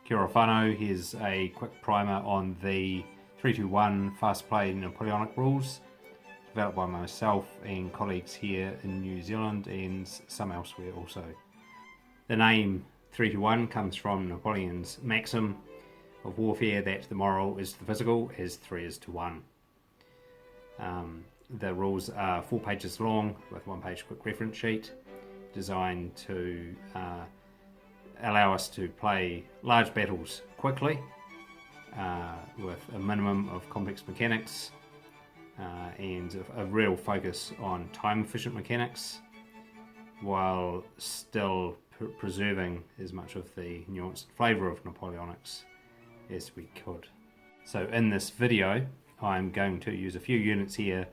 Kia ora whanau, here's a quick primer on the 321 fast play Napoleonic rules, developed by myself and colleagues here in New Zealand and some elsewhere also. The name 321 comes from Napoleon's maxim of warfare that the moral is to the physical as 3 is to 1. The rules are 4 pages long with 1 page quick reference sheet, designed to allow us to play large battles quickly with a minimum of complex mechanics and a real focus on time efficient mechanics while still preserving as much of the nuance and flavour of Napoleonics as we could. So in this video I'm going to use a few units here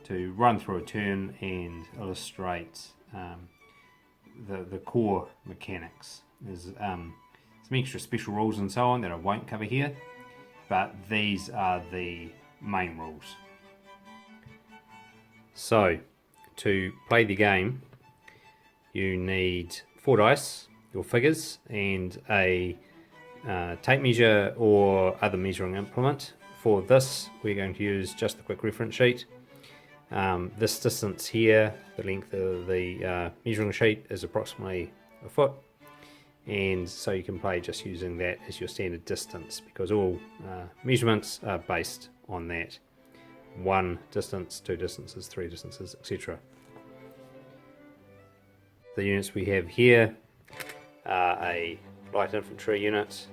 to run through a turn and illustrate the core mechanics. There's some extra special rules and so on that I won't cover here, but these are the main rules. So to play the game you need 4 dice, your figures, and a tape measure or other measuring implement. For this we're going to use just the quick reference sheet. This distance here, the length of the measuring sheet, is approximately a foot, and so you can play just using that as your standard distance because all measurements are based on that. 1 distance, 2 distances, 3 distances, etc. The units we have here are a light infantry unit,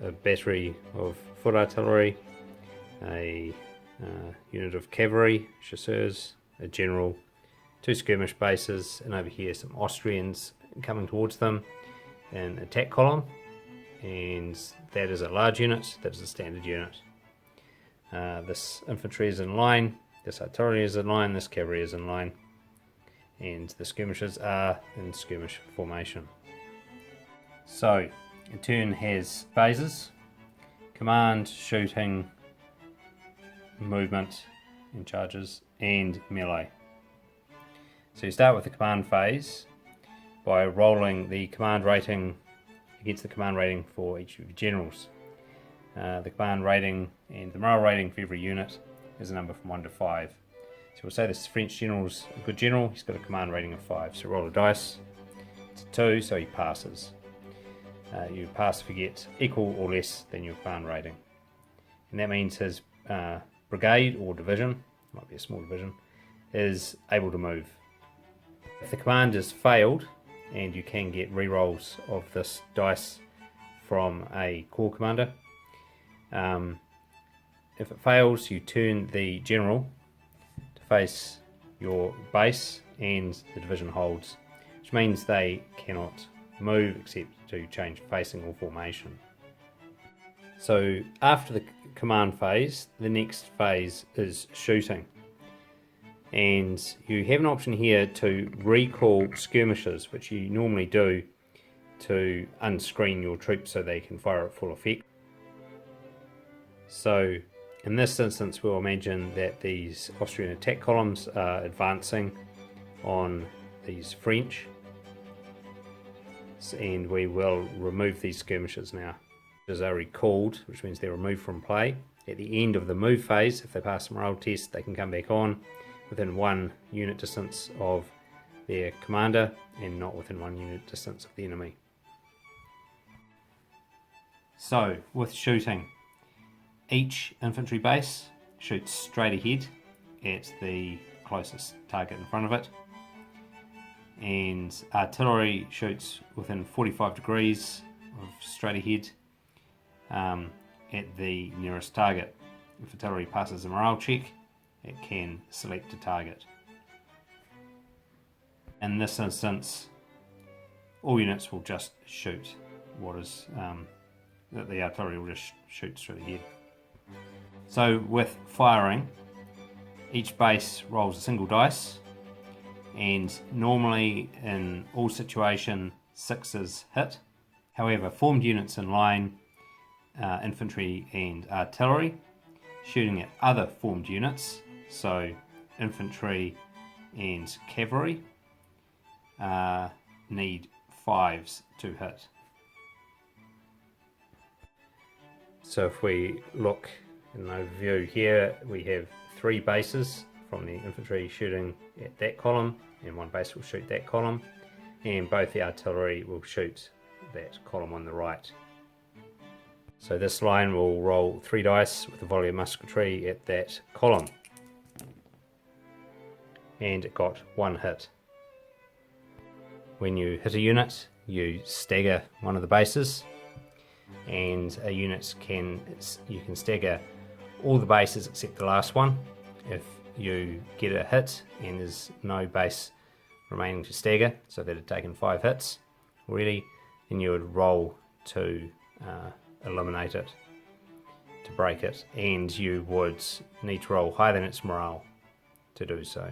a battery of foot artillery, a unit of cavalry, chasseurs, a general, 2 skirmish bases, and over here some Austrians coming towards them, an attack column, and that is a large unit, that is a standard unit. This infantry is in line, this artillery is in line, this cavalry is in line, and the skirmishers are in skirmish formation. So a turn has phases: command, shooting, movement and charges, and melee. So you start with the command phase by rolling the command rating against the command rating for each of your generals. The command rating and the morale rating for every unit is a number from 1 to 5. So we'll say this French general's a good general, he's got a command rating of 5. So roll a dice, it's a 2, so he passes. You pass if you get equal or less than your command rating. And that means his brigade or division, might be a small division, is able to move. If the command is failed, and you can get rerolls of this dice from a corps commander, if it fails you turn the general to face your base and the division holds, which means they cannot move except to change facing or formation. So after the command phase, the next phase is shooting, and you have an option here to recall skirmishers, which you normally do to unscreen your troops so they can fire at full effect. So in this instance we'll imagine that these Austrian attack columns are advancing on these French, and we will remove these skirmishers now. These are recalled, which means they're removed from play. At the end of the move phase, if they pass the morale test, they can come back on within 1 unit distance of their commander and not within 1 unit distance of the enemy. So with shooting, each infantry base shoots straight ahead at the closest target in front of it, and artillery shoots within 45 degrees of straight ahead at the nearest target. If artillery passes a morale check, it can select a target. In this instance, all units will just shoot what is the artillery will just shoot straight ahead. So with firing, each base rolls a single dice, and normally in all situations 6s hit. However, formed units in line, infantry and artillery, shooting at other formed units, so infantry and cavalry, need 5s to hit. So if we look in an overview here, we have 3 bases from the infantry shooting at that column, and 1 base will shoot that column, and both the artillery will shoot that column on the right. So this line will roll 3 dice with a volley of musketry at that column, and it got 1 hit. When you hit a unit, you stagger one of the bases, and a unit you can stagger all the bases except the last one. If you get a hit and there's no base remaining to stagger, so that had taken 5 hits already, then you would roll to eliminate it, to break it, and you would need to roll higher than its morale to do so.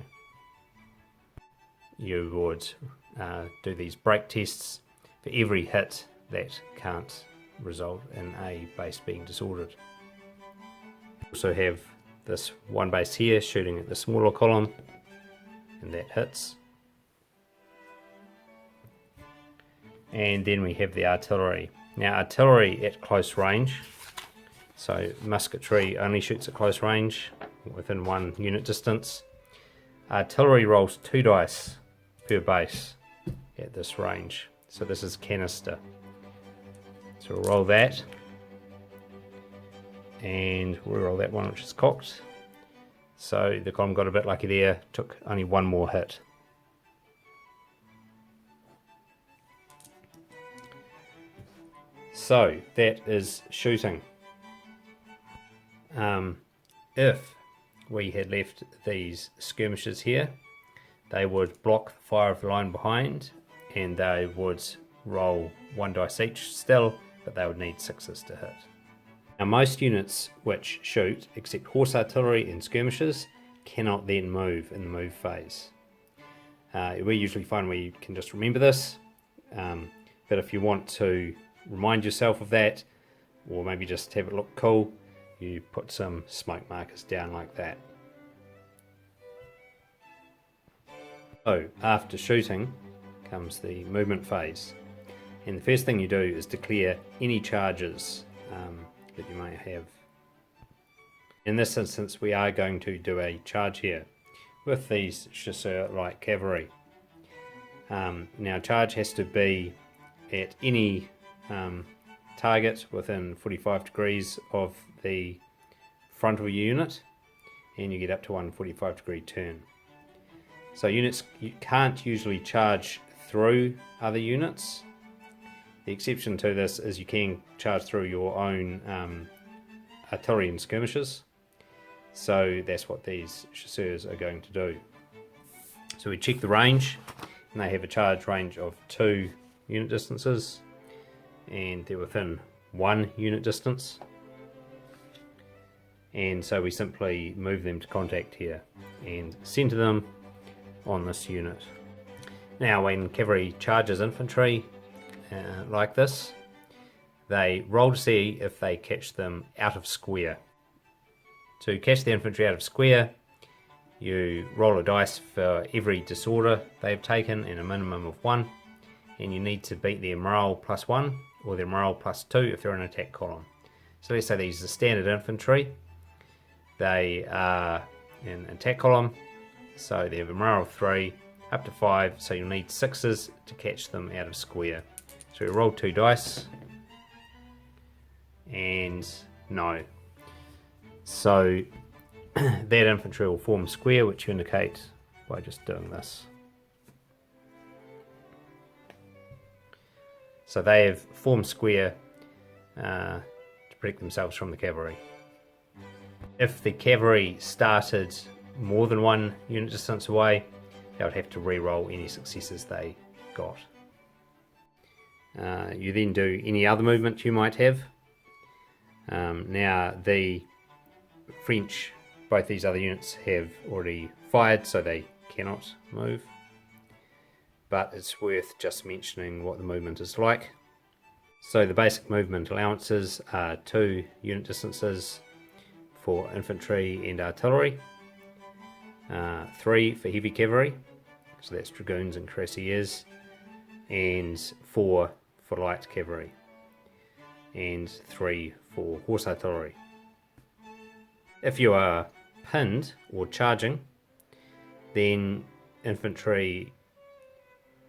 You would do these break tests for every hit that can't result in a base being disordered. Also have this 1 base here shooting at the smaller column, and that hits. And then we have the artillery. Now artillery at close range, so musketry only shoots at close range within 1 unit distance. Artillery rolls 2 dice per base at this range. So this is canister. So we'll roll that, and we'll roll that one which is cocked. So the column got a bit lucky there, took only 1 more hit. So that is shooting. If we had left these skirmishers here, they would block the fire of the line behind, and they would roll 1 dice each still, but they would need 6s to hit. Now most units which shoot, except horse artillery and skirmishers, cannot then move in the move phase. We usually find we can just remember this, but if you want to remind yourself of that, or maybe just have it look cool, you put some smoke markers down like that. So after shooting comes the movement phase, and the first thing you do is declare any charges that you may have. In this instance we are going to do a charge here with these chasseur light cavalry. Now charge has to be at any target within 45 degrees of the front of your unit, and you get up to 1 45-degree turn. So units, you can't usually charge through other units. The exception to this is you can charge through your own artillery and skirmishers. So that's what these chasseurs are going to do. So we check the range, and they have a charge range of 2 unit distances, and they're within 1 unit distance, and so we simply move them to contact here and center them on this unit. Now when cavalry charges infantry like this, they roll to see if they catch them out of square. To catch the infantry out of square, you roll a dice for every disorder they've taken, and a minimum of 1, and you need to beat their morale +1 or their morale +2 if they're in an attack column. So let's say these are standard infantry. They are in an attack column, so they have a morale of 3 up to 5, so you'll need 6s to catch them out of square. So we roll 2 dice, and no. So that infantry will form square, which you indicate by just doing this. So they have formed square to protect themselves from the cavalry. If the cavalry started more than 1 unit distance away, they would have to re-roll any successes they got. You then do any other movement you might have. Now the French, both these other units have already fired, so they cannot move. But it's worth just mentioning what the movement is like. So the basic movement allowances are 2 unit distances for infantry and artillery, 3 for heavy cavalry, so that's dragoons and cuirassiers, and 4 for light cavalry, and 3 for horse artillery. If you are pinned or charging, then infantry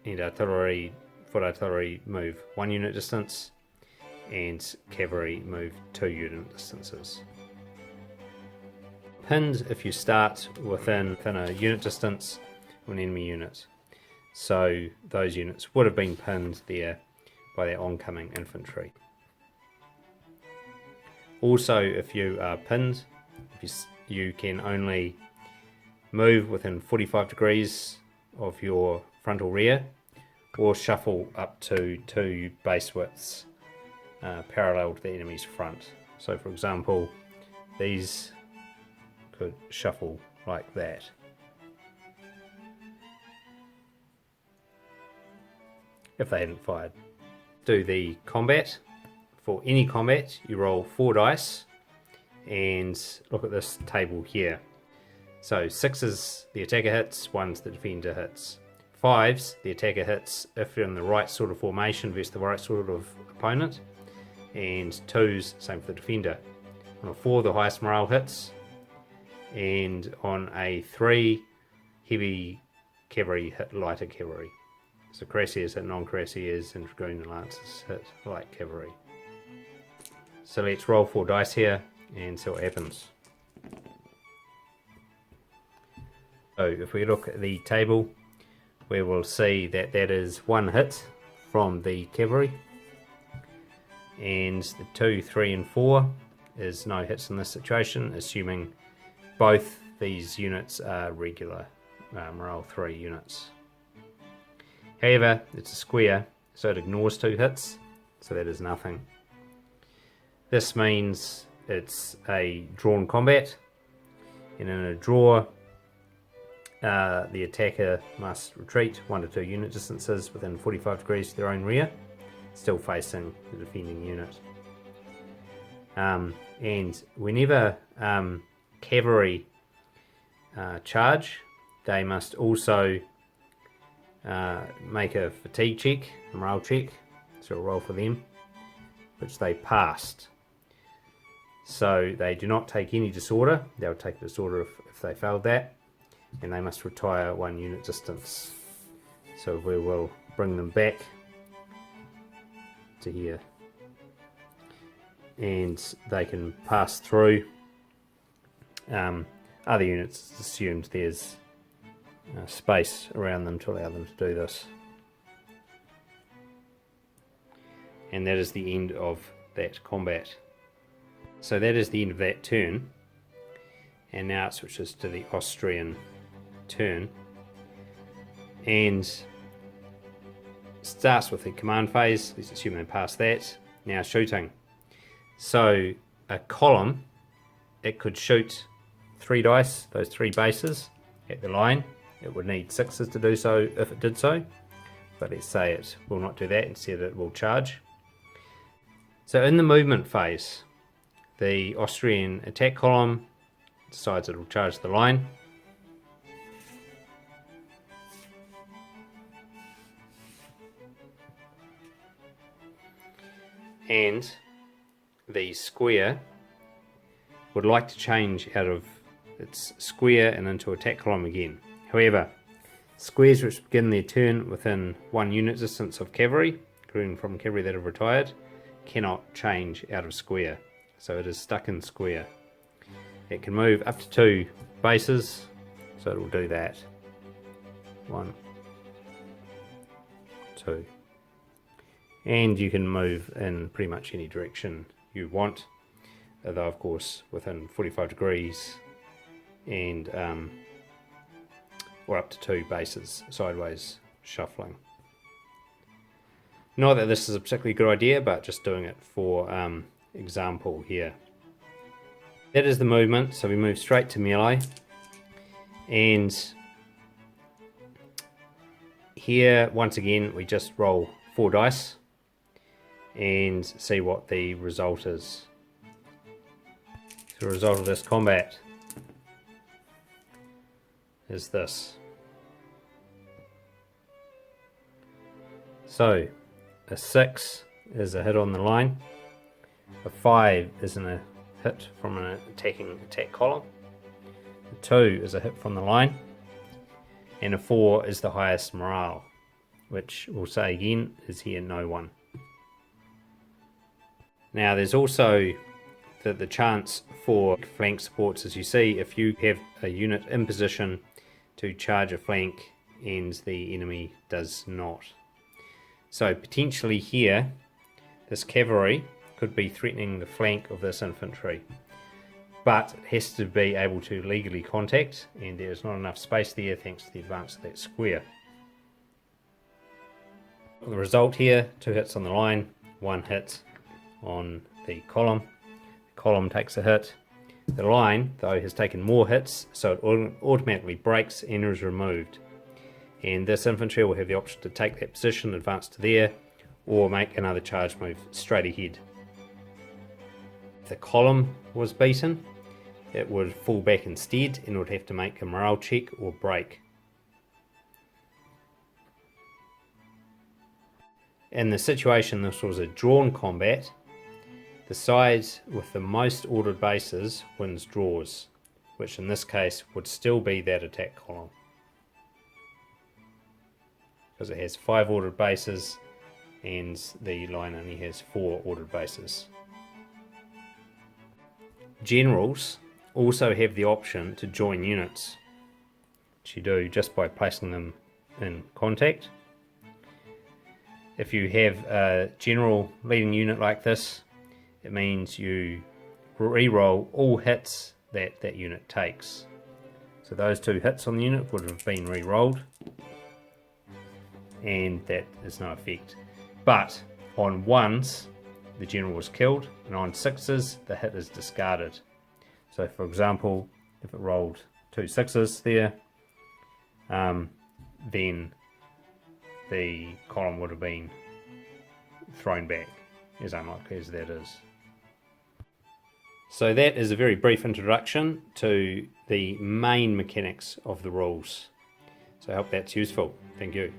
and artillery, foot artillery move 1 unit distance, and cavalry move 2 unit distances. Pinned if you start within a unit distance of an enemy unit. So those units would have been pinned there by their oncoming infantry. Also, if you are pinned, you can only move within 45 degrees of your frontal rear, or shuffle up to 2 base widths parallel to the enemy's front. So for example, these could shuffle like that. If they hadn't fired. Do the combat. For any combat, you roll 4 dice, and look at this table here. So 6s the attacker hits, 1s the defender hits. 5s the attacker hits if you're in the right sort of formation versus the right sort of opponent, and 2s same for the defender. On a 4 the highest morale hits, and on a 3 heavy cavalry hit lighter cavalry. So cuirassiers hit non-cuirassiers, and dragoon and lancers hit light cavalry. So let's roll 4 dice here and see what happens. So if we look at the table, we will see that that is 1 hit from the cavalry, and the 2, 3 and 4 is no hits in this situation, assuming both these units are regular morale 3 units. However, it's a square, so it ignores 2 hits, so that is nothing. This means it's a drawn combat, and in a draw, the attacker must retreat 1 to 2 unit distances within 45 degrees to their own rear, still facing the defending unit. And whenever cavalry charge, they must also make a fatigue check, a morale check, so a roll for them, which they passed. So they do not take any disorder. They'll take disorder if they failed that, and they must retire 1 unit distance. So we will bring them back to here, and they can pass through. Other units, it's assumed there's space around them to allow them to do this. And that is the end of that combat. So that is the end of that turn, and now it switches to the Austrian turn, and starts with the command phase. Let's assume they pass that. Now shooting. So a column, it could shoot 3 dice, those 3 bases at the line. It would need 6s to do so if it did so, but let's say it will not do that, instead it will charge. So in the movement phase, the Austrian attack column decides it will charge the line. And the square would like to change out of its square and into attack column again. However, squares which begin their turn within 1 unit distance of cavalry, including from cavalry that have retired, cannot change out of square. So it is stuck in square. It can move up to 2 bases, so it will do that. 1, 2. And you can move in pretty much any direction you want, although of course within 45 degrees, and or up to 2 bases sideways shuffling. Not that this is a particularly good idea, but just doing it for example here. That is the movement, so we move straight to melee, and here once again we just roll 4 dice and see what the result is. So the result of this combat is this. So a 6 is a hit on the line, A 5 isn't a hit from an attack column. A 2 is a hit from the line. And a 4 is the highest morale, which we'll say again is here no 1. Now there's also the chance for flank supports, as you see, if you have a unit in position to charge a flank and the enemy does not. So potentially here, this cavalry could be threatening the flank of this infantry, but it has to be able to legally contact, and there's not enough space there thanks to the advance of that square. The result here, 2 hits on the line, 1 hit on the column. The column takes a hit. The line, though, has taken more hits, so it automatically breaks and is removed. And this infantry will have the option to take that position, advance to there, or make another charge move straight ahead. If the column was beaten, it would fall back instead and would have to make a morale check or break. In the situation this was a drawn combat, the side with the most ordered bases wins draws, which in this case would still be that attack column, because it has 5 ordered bases and the line only has 4 ordered bases. Generals also have the option to join units, which you do just by placing them in contact. If you have a general leading unit like this, it means you re-roll all hits that that unit takes. So those 2 hits on the unit would have been re-rolled, and that is no effect. But on 1s, the general was killed, and on 6s, the hit is discarded. So for example, if it rolled 2 6s there, then the column would have been thrown back, as unlikely as that is. So that is a very brief introduction to the main mechanics of the rules. So I hope that's useful. Thank you.